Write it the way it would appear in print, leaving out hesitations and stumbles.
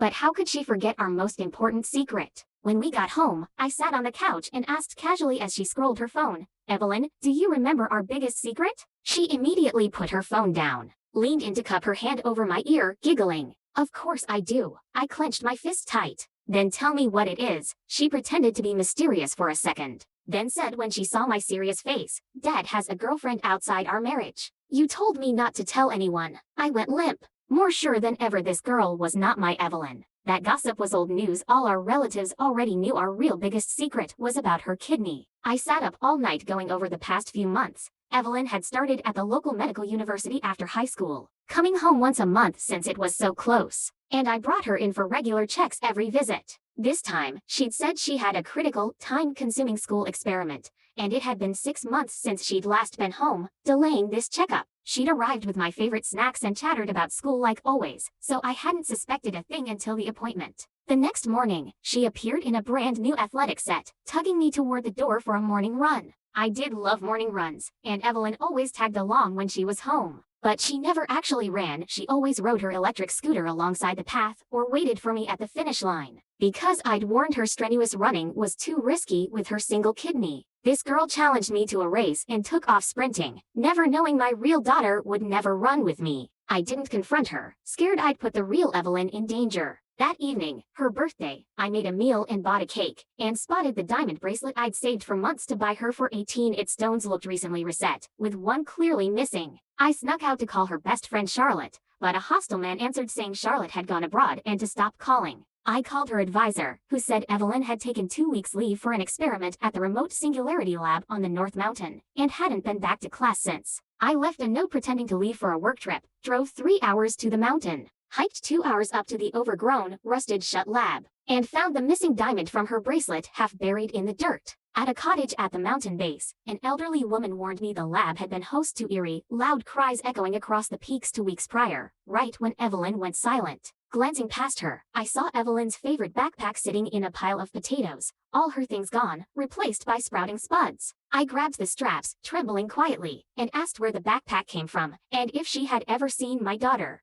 But how could she forget our most important secret? When we got home, I sat on the couch and asked casually as she scrolled her phone, "Evelyn, do you remember our biggest secret?" She immediately put her phone down, leaned in to cup her hand over my ear, giggling. "Of course I do." I clenched my fist tight. "Then tell me what it is." She pretended to be mysterious for a second, then said when she saw my serious face, "Dad has a girlfriend outside our marriage. You told me not to tell anyone." I went limp, more sure than ever this girl was not my Evelyn. That gossip was old news. All our relatives already knew our real biggest secret was about her kidney. I sat up all night going over the past few months. Evelyn had started at the local medical university after high school, coming home once a month since it was so close, and I brought her in for regular checks every visit. This time, she'd said she had a critical, time-consuming school experiment, and it had been 6 months since she'd last been home, delaying this checkup. She'd arrived with my favorite snacks and chattered about school like always, so I hadn't suspected a thing until the appointment. The next morning, she appeared in a brand new athletic set, tugging me toward the door for a morning run. I did love morning runs, and Evelyn always tagged along when she was home. But she never actually ran. She always rode her electric scooter alongside the path or waited for me at the finish line. Because I'd warned her strenuous running was too risky with her single kidney, this girl challenged me to a race and took off sprinting, never knowing my real daughter would never run with me. I didn't confront her, scared I'd put the real Evelyn in danger. That evening, her birthday, I made a meal and bought a cake, and spotted the diamond bracelet I'd saved for months to buy her for 18. Its stones looked recently reset, with one clearly missing. I snuck out to call her best friend Charlotte, but a hostile man answered saying Charlotte had gone abroad and to stop calling. I called her advisor, who said Evelyn had taken 2 weeks leave for an experiment at the remote Singularity Lab on the North Mountain, and hadn't been back to class since. I left a note pretending to leave for a work trip, drove 3 hours to the mountain, hiked 2 hours up to the overgrown, rusted-shut lab, and found the missing diamond from her bracelet half buried in the dirt. At a cottage at the mountain base, an elderly woman warned me the lab had been host to eerie, loud cries echoing across the peaks 2 weeks prior, right when Evelyn went silent. Glancing past her, I saw Evelyn's favorite backpack sitting in a pile of potatoes, all her things gone, replaced by sprouting spuds. I grabbed the straps, trembling quietly, and asked where the backpack came from, and if she had ever seen my daughter.